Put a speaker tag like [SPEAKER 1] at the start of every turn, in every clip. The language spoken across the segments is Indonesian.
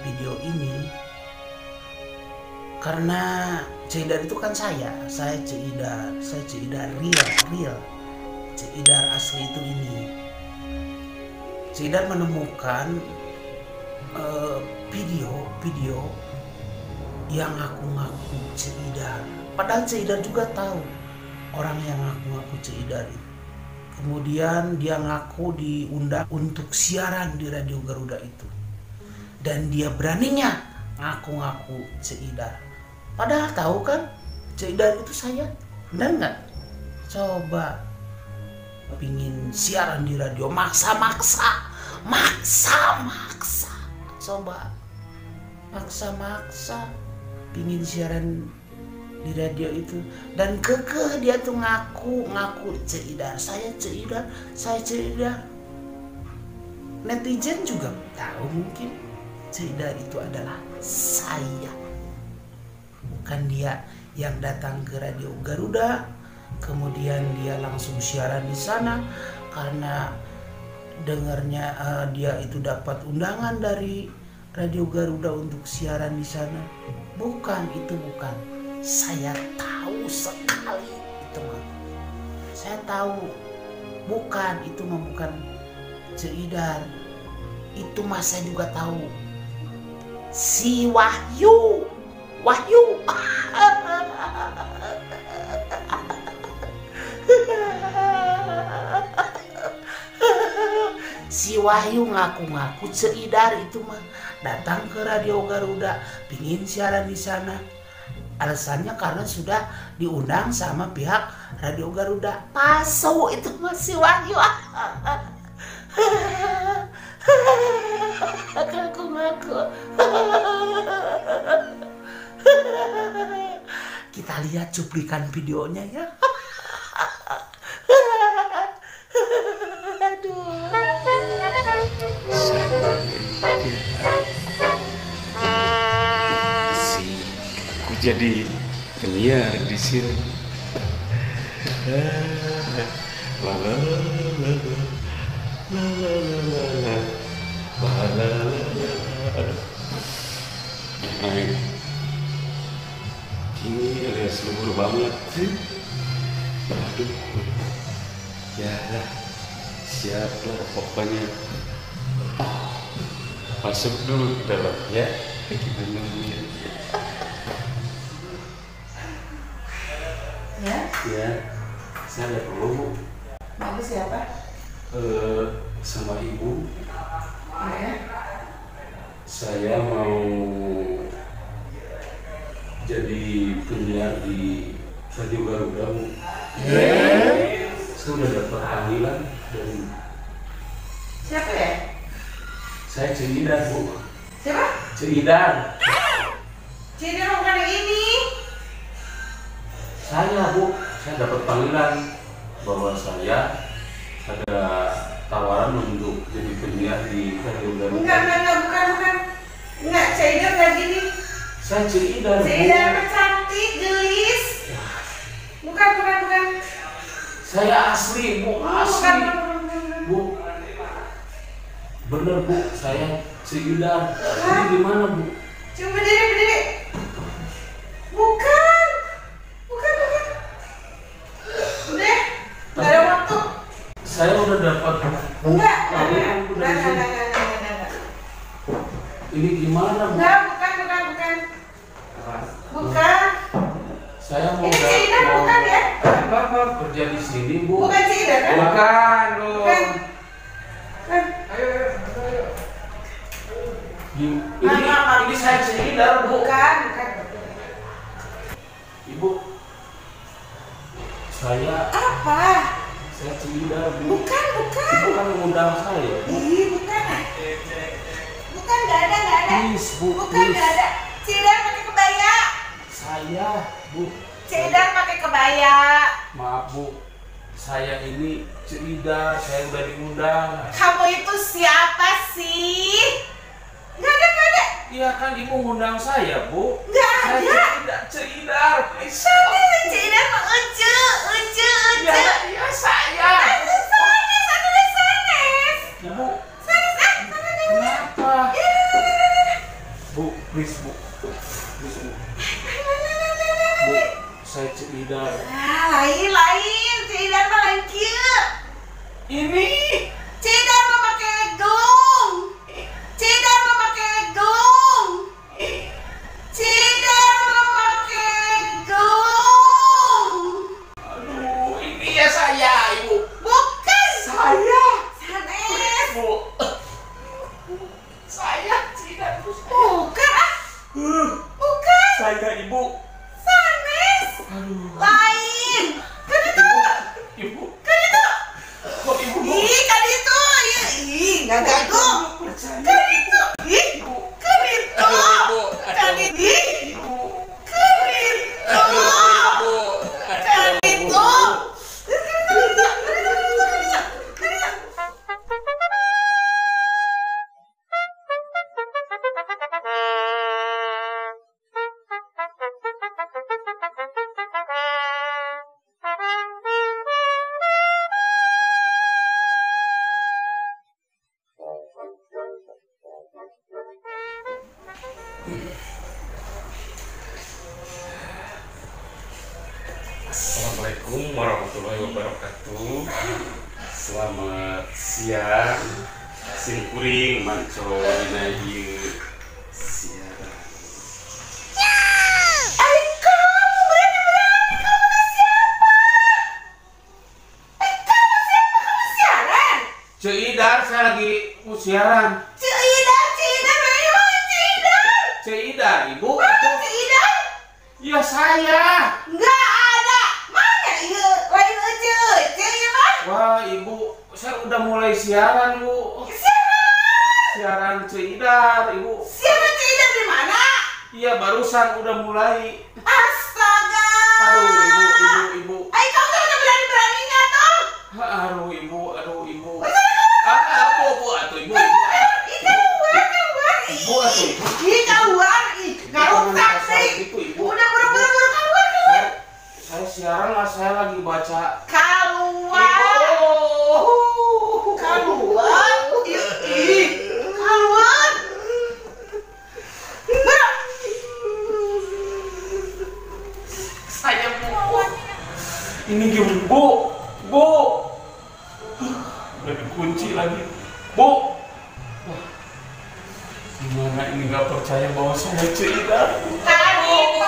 [SPEAKER 1] video ini karena Ceidar itu kan saya Ceidar real, Ceidar asli itu ini. Ceidar menemukan video yang ngaku-ngaku Ceidar. Padahal Ceidar juga tahu orang yang ngaku-ngaku Ceidar itu. Kemudian dia ngaku diundang untuk siaran di Radio Garuda itu. Dan dia beraninya ngaku-ngaku Ceidar. Padahal tahu kan Ceidar itu saya. Benar nggak? Coba pingin siaran di radio, maksa. Coba maksa pingin siaran di radio itu, dan kekeh dia tuh ngaku Ceidar, saya Ceidar. Netizen juga tahu mungkin Ceidar itu adalah saya, bukan dia yang datang ke Radio Garuda kemudian dia langsung siaran di sana karena dengarnya dia itu dapat undangan dari Radio Garuda untuk siaran di sana. Bukan. Saya tahu sekali itu mah. Saya tahu. Bukan Ceidar. Itu mah saya juga tahu. Si Wahyu. Si Wahyu ngaku-ngaku Ceidar itu mah datang ke Radio Garuda pingin siaran di sana. Alasannya karena sudah diundang sama pihak Radio Garuda. Palsu itu mah si Wahyu. Ngaku-ngaku. Kita lihat cuplikan videonya ya.
[SPEAKER 2] Aku jadi penyiar di sini. Ini alias luhur banget sih. Aduh. Ya lah. Siap lah pokoknya. Masuk dulu ke dalam ya. Kita nungguin. Ya, saya perlu Bu.
[SPEAKER 3] Mau siapa?
[SPEAKER 2] Sama Ibu.
[SPEAKER 3] Ya.
[SPEAKER 2] Saya mau jadi penyiar di Radio Garuda Bu. Saya udah dapat panggilan dari.
[SPEAKER 3] Siapa ya?
[SPEAKER 2] Saya Ceidar Bu.
[SPEAKER 3] Siapa?
[SPEAKER 2] Ceidar.
[SPEAKER 3] Ceidar bukan ini.
[SPEAKER 2] Saya Bu, saya dapat panggilan bahwa saya ada tawaran untuk jadi penyiar di Radio Garuda.
[SPEAKER 3] Bukan. Enggak, Ceidar enggak gini.
[SPEAKER 2] Saya Ceidar Bu.
[SPEAKER 3] Ceidar cantik, gelis. Bukan.
[SPEAKER 2] Saya asli Bu, asli. Bu. Bener Bu, saya Ceidar. Ini gimana Bu?
[SPEAKER 3] Coba berdiri. Bukan. Udah, nggak ada waktu.
[SPEAKER 2] Saya udah dapat.
[SPEAKER 3] Enggak.
[SPEAKER 2] Ini gimana Bu?
[SPEAKER 3] Enggak, bukan.
[SPEAKER 2] Saya mau
[SPEAKER 3] Ini Ceidar bukan ya?
[SPEAKER 2] Bapak kerja di sini Bu.
[SPEAKER 3] Bukan Ceidar kan?
[SPEAKER 2] Bukan dong.
[SPEAKER 3] Bukan.
[SPEAKER 2] Ayo. Ini saya Ceidar Bu.
[SPEAKER 3] Bukan.
[SPEAKER 2] Ibu, saya
[SPEAKER 3] Apa?
[SPEAKER 2] Saya Ceidar Bu.
[SPEAKER 3] Bukan.
[SPEAKER 2] Ibu kan mengundang saya Bu.
[SPEAKER 3] Ih, bukan. Bukan, nggak ada.
[SPEAKER 2] Please Bu,
[SPEAKER 3] Bukan,
[SPEAKER 2] please.
[SPEAKER 3] nggak ada. Ceidar pakai kebaya.
[SPEAKER 2] Saya Bu.
[SPEAKER 3] Ceidar pakai kebaya.
[SPEAKER 2] Maaf Bu, saya ini Ceidar, saya udah diundang.
[SPEAKER 3] Kamu itu siapa sih? Nggak ada.
[SPEAKER 2] Iya kan Ibu ngundang saya Bu.
[SPEAKER 3] Nggak
[SPEAKER 2] Saya
[SPEAKER 3] ada.
[SPEAKER 2] Ceidar, please.
[SPEAKER 3] Siapa sih Ceidar mah Ucu.
[SPEAKER 2] Iya saya.
[SPEAKER 3] Sanes.
[SPEAKER 2] Ibu,
[SPEAKER 3] Sanes.
[SPEAKER 2] kenapa? Bu, please bu. Please bu. Bu, saya Ceidar.
[SPEAKER 3] Lain Ceidar mah lain kieu.
[SPEAKER 2] Ini
[SPEAKER 3] Ceidar mah make gong. Ceidar mah make gong. Ceidar mah make gong.
[SPEAKER 2] aduh, ini ya saya, Ibu.
[SPEAKER 3] Bukan.
[SPEAKER 2] Saya.
[SPEAKER 3] Sanes.
[SPEAKER 2] Bu. Saya Ceidar.
[SPEAKER 3] Bukan ah. Bukan.
[SPEAKER 2] Saya Ibu.
[SPEAKER 3] Sanes.
[SPEAKER 2] Aduh.
[SPEAKER 3] Lain. Kan itu.
[SPEAKER 2] Ibu.
[SPEAKER 3] Kan itu.
[SPEAKER 2] Kok Ibu?
[SPEAKER 3] Ih, kan itu. Ih, enggak gagu.
[SPEAKER 2] Percaya.
[SPEAKER 3] Kan itu. Ih,
[SPEAKER 2] Ibu.
[SPEAKER 3] kan itu.
[SPEAKER 2] Ibu.
[SPEAKER 3] Kan itu. Ih,
[SPEAKER 2] Ibu.
[SPEAKER 3] kan itu.
[SPEAKER 2] Ibu.
[SPEAKER 3] Kan itu.
[SPEAKER 2] Assalamualaikum warahmatullahi wabarakatuh. Selamat siang. Simkuring manco dina ieu siaran.
[SPEAKER 3] Ay, kamu berani kamu teh siapa? Kamu siapa? Kamu siaran?
[SPEAKER 2] Ceidar, saya lagi mau siaran.
[SPEAKER 3] Ceidar, dari mana Ceidar?
[SPEAKER 2] Ceidar, Ibu.
[SPEAKER 3] Mana Ceidar?
[SPEAKER 2] Ya saya.
[SPEAKER 3] Enggak ada. Mana ieu? Lain euy, Ceidar mah.
[SPEAKER 2] Wah, Ibu, saya udah mulai siaran, Bu. Siaran Ceidar, Ibu.
[SPEAKER 3] Siaran Ceidar di mana?
[SPEAKER 2] Iya, barusan udah mulai.
[SPEAKER 3] Astaga.
[SPEAKER 2] Ibu.
[SPEAKER 3] Ay, kamu tuh udah berani-beraninya tuh.
[SPEAKER 2] Aduh, Ibu. Bu, atuh, Ibu.
[SPEAKER 3] Ih, keluar.
[SPEAKER 2] Ibu, atuh, Ibu.
[SPEAKER 3] Ih, keluar. Ih, ngarusak sih.
[SPEAKER 2] Itu, Ibu.
[SPEAKER 3] Udah buru-buru keluar.
[SPEAKER 2] Saya siaran lah, saya lagi baca.
[SPEAKER 3] Keluar.
[SPEAKER 2] Ibu.
[SPEAKER 3] Keluar. Ih, keluar.
[SPEAKER 2] Saya Bu. Ini gimana, Bu? Udah dikunci lagi. Bu. Wah. Gimana ini nggak percaya bahwa saya Ceidar?
[SPEAKER 3] Kan itu.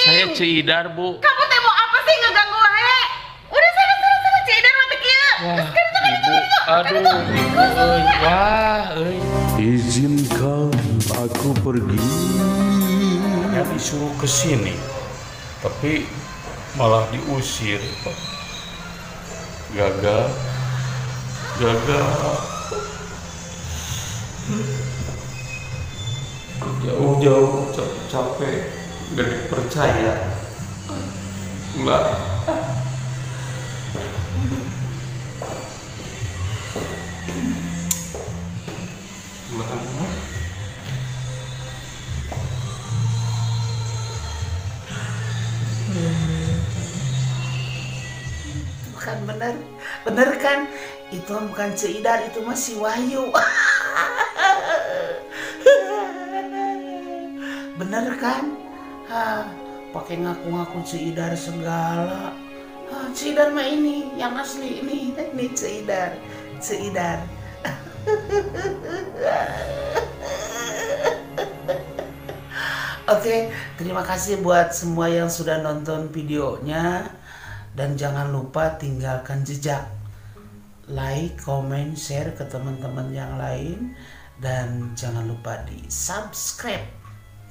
[SPEAKER 2] Saya Ceidar, Bu.
[SPEAKER 3] Kamu teh mau apa sih ngeganggu wae? Udah sana Ceidar mah teh kieu.
[SPEAKER 2] Wah, Ibu. Aduh, Ibu. Wah,
[SPEAKER 4] Izinkan aku pergi.
[SPEAKER 2] ya disuruh ke sini, tapi malah diusir. Gagal. Jauh-jauh capek, gak dipercaya. Enggak.
[SPEAKER 1] Bukan bener kan? Itu bukan Ceidar, itu mah si Wahyu. Bener kan? Pakai ngaku-ngaku Ceidar segala. Ceidar mah ini yang asli ini Ceidar. Oke, terima kasih buat semua yang sudah nonton videonya. Dan jangan lupa tinggalkan jejak, like, comment, share ke teman-teman yang lain. Dan jangan lupa di subscribe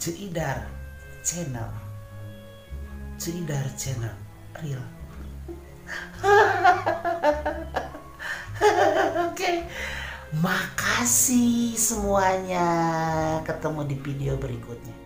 [SPEAKER 1] Ceidar Channel real. Oke, makasih semuanya. Ketemu di video berikutnya.